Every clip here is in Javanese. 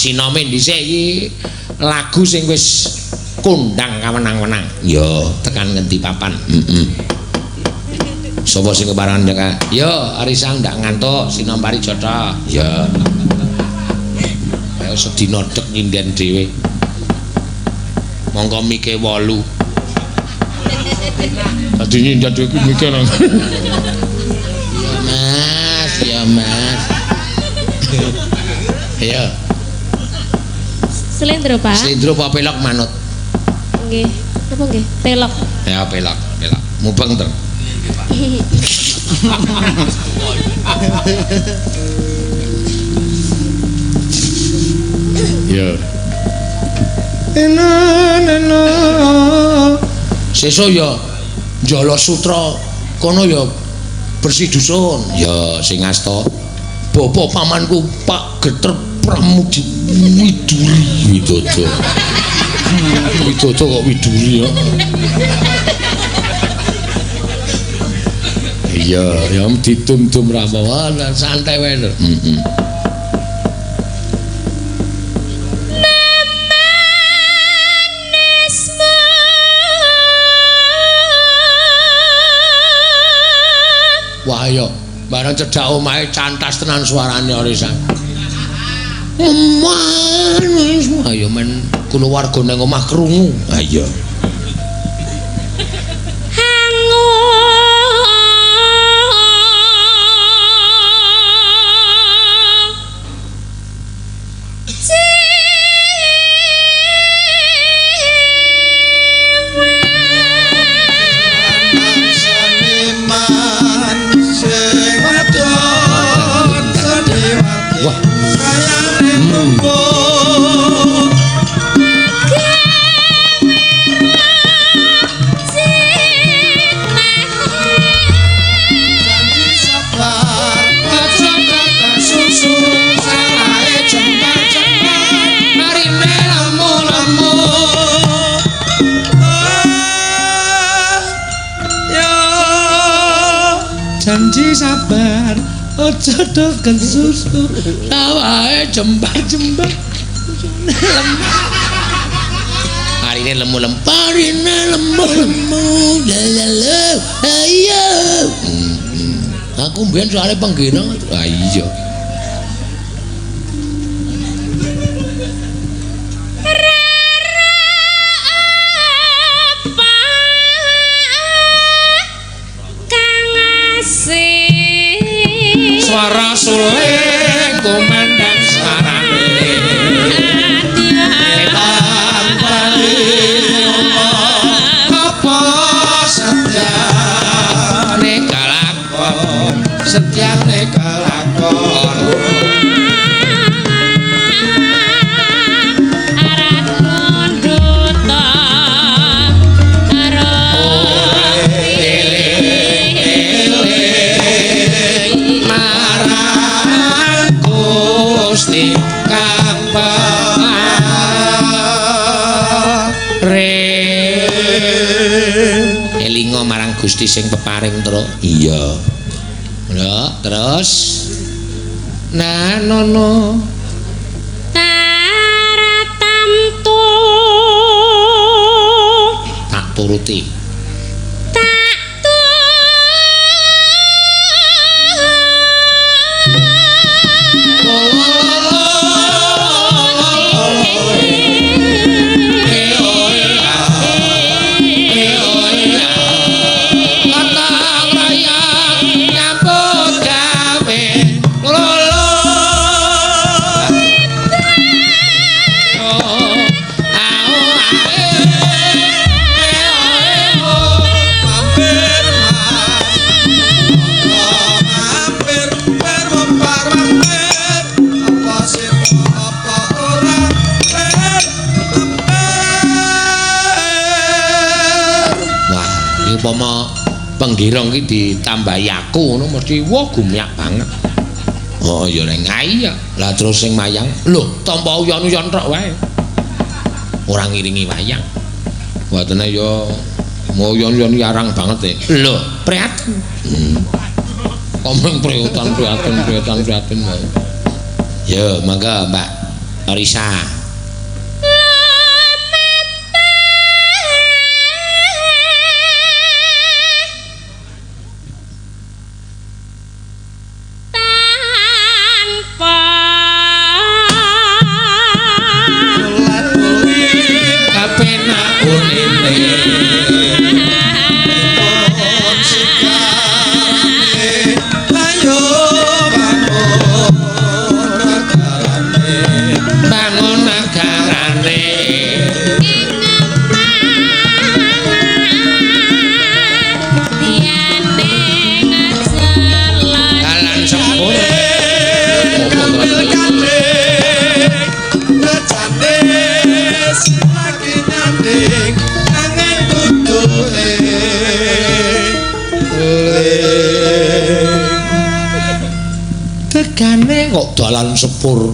sinome dhisik iki lagu sing wis kondang kawenang-wenang. Ya, tekan ngendi papan. Sapa sing keparangan ya? Ya, Arisang ndak ngantuk sinom Parijata. Ya. Ayo sedina dek nyinden dhewe. Monggo mike 8. Dadi nyinden dhewe mike nang. Ya Mas. Ayo. Slendro, Pak. Slendro apa pelok manut? Nggih. Apa nggih? Pelok. Ya pelok. Mubeng ter. Ya. Sesuk ya Jala Sutra kono ya bersih dusun. Ya sing asta bapak pamanku Pak Geter Pramuji Widuri Widodo. Widodo kok Widuri ya. Iya, ya ditum-tum Ramawan santai wae lho. Wah ya, bareng cedhak omahe cantas tenan suarane Arisan. Wis ayo men kulawarga nang omah krungu. Ha iya. Janji sabar, ojo doken susu, rawae jembar-jembar. Parine lemu-lemu, parine lemu-lemu, lalala, ayo. Aku mbiyen soalé penggenang. Ah iya. Suara suling komandan sarane apa setiane kelakon setiane kelakon Gusti kang peparing elinga marang Gusti sing peparing terus. Iya. Lho, terus nanono taratamtu tak turuti. Umpama penggirong iki ditambahi aku ngono mesti wah gumyak banget. Oh ya nek ngai ya. Lah terus sing mayang, lho tampa uyon-uyon tok wae. Ora ngiringi wayang. Watene ya uyon-uyon yarang banget e. Lho, prihatin. Komeng prihatin wae. Ya, mangga Mbak. Risa. Tegane kok dalan sepur.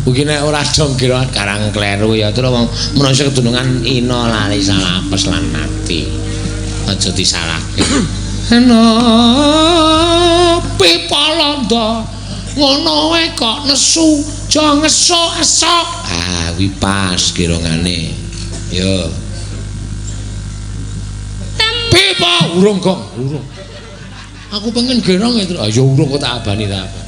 Kuwi nek ora dong kira karang kleru ya terus wong menungso kedunungan ina lali salapes lan mati. Aja disalahke. Ana pipalanda ngono wae kok nesu aja ngesuk-esuk. Ah kuwi pas kirongane. Yo. Pipa urung gong, urung. Aku pengen gerong itu. Ah ya urung kok tak abani ta apa.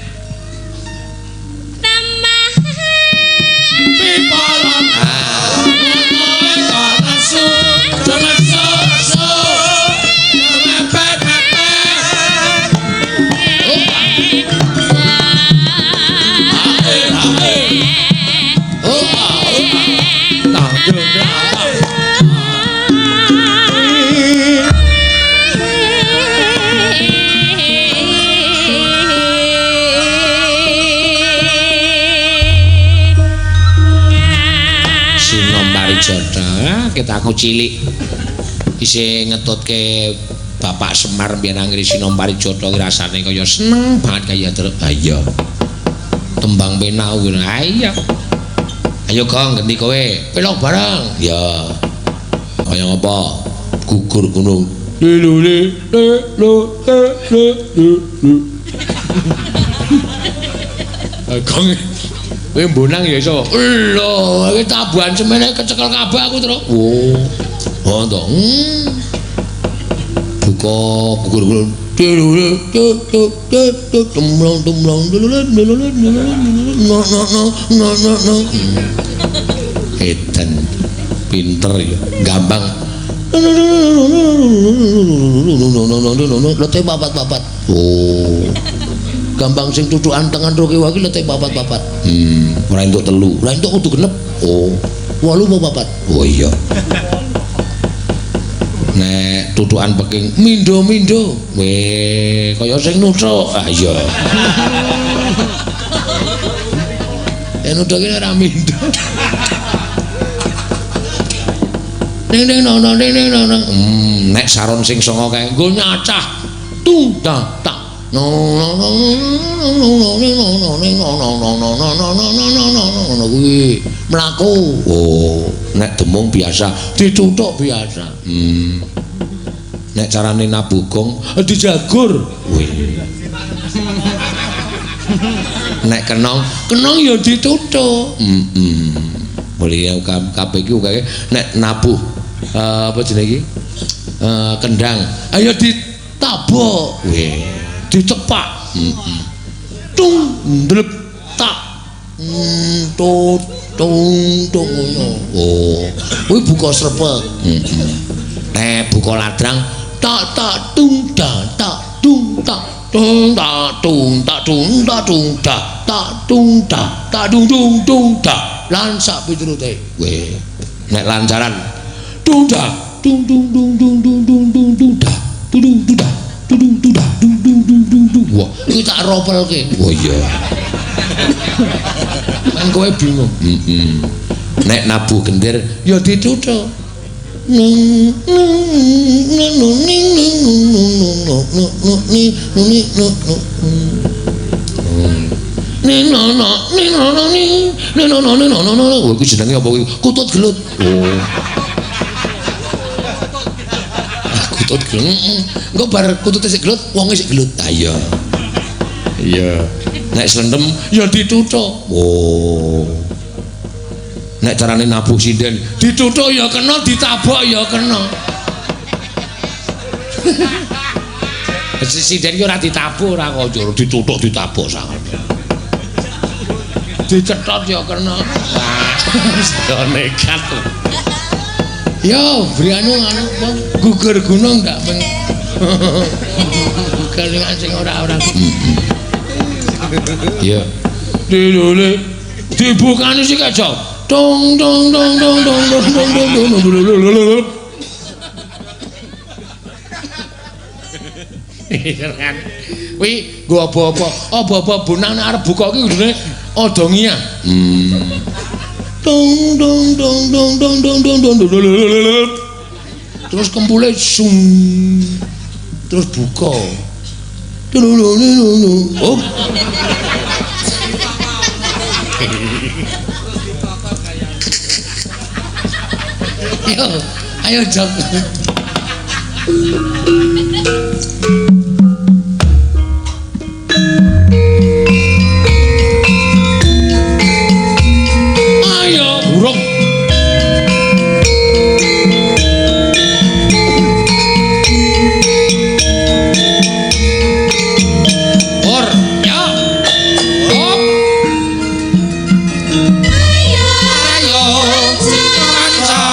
Kita aku cilik isih ngetutke Bapak Semar mbiyen anggere Sinom Parijata rasane kaya seneng banget kaya terus ayo tembang penau ngono ayo ayo Gong ganti kowe pelok bareng ya kaya apa gugur gunung lele Gong kowe mbonang ya iso. Lho, iki tabuhan semene kecekel kabeh aku terus. Oh to. Buka gugur-gugur. Tumlong. No. Edan pinter ya, gampang. Lete papat-papat. Oh. Gampang sing tutukan tengan roke wae lete papat-papat. Ora entuk telu, ora entuk kudu genep. Oh, 8 apa 4? Oh iya. Nek tutukan peking mindo-mindo. Weh, kaya sing nusuk. Ah iya. Nusuk iki ora mindo. Ning nono. Nek saron sing songo kae nggo nyacah. Tak. Kuwi mlaku. Oh, nek demung biasa, dituthuk biasa. Nek carane nabugong dijagur. Wih. Nek kenong ya dituthuk. Boleh kabeh iki kae nek nabuh apa jenenge iki? Kendang. Ayo ditabok. Wih. Ditepak tung ndlep tak tung oh kuwi buka srepek nek buka ladrang tak tung lan sak piturute weh nek lancaran tung wah, iki tak ropelke. Oh iya. Kan kowe bingung. Nek nabuh gendir ya dituthuk. Oh, iki jenenge apa kuwi? Kutut gelut. Oh. Kutut gelut. Engko bar kutute sik gelut, wonge sik gelut. Ah iya. Iya. Nek slendem ya dituthuk. Oh. nek carane nabuh sinden dituthuk ya kena ditabok ya kena. Sinden ki ora ditabuk ora kok jur dituthuk ditabok sangat. Dicetot ya kena. Wah, nekat. Yo, Brianu anu gugur gunung ndak peng. Kalingan sing ora-ora. Iya. Dilule dibukani sik aja. Tong tong tong tong tong tong tong tong. Kan. Wi nggo apa-apa. Apa-apa bonang nek arep buka ki kudune ada ngiyah. Dong dong dong dong dong dong dong dong dong. Terus kempule sung. Terus buka. Oh. Yo, ayo jog. Ayo, urung. Or, ya. Hop. Ayo, kanca.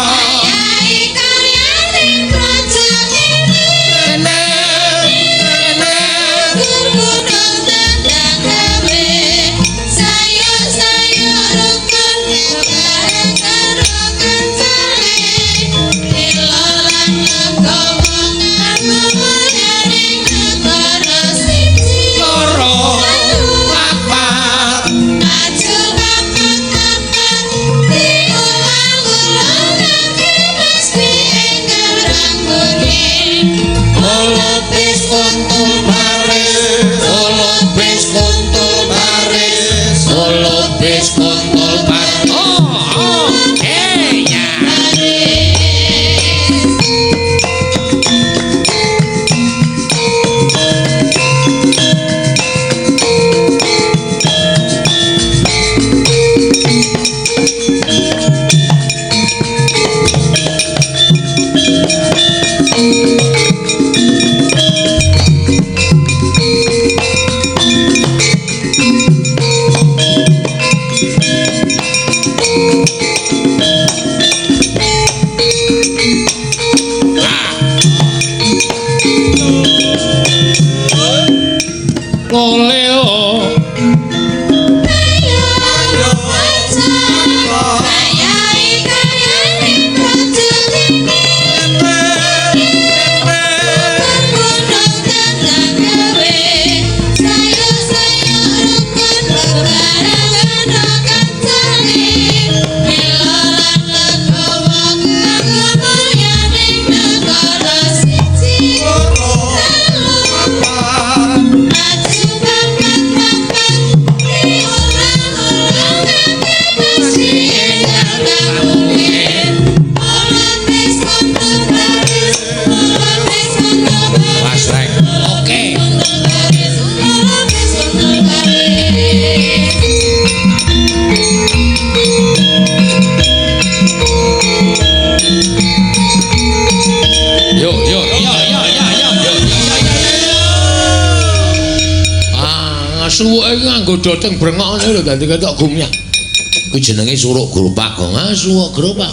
Suwuke nganggo doteng brengok ngene lho dadi ketok gumyah. Kuwi jenenge suruk gerobak kok. Ah suwuk gerobak.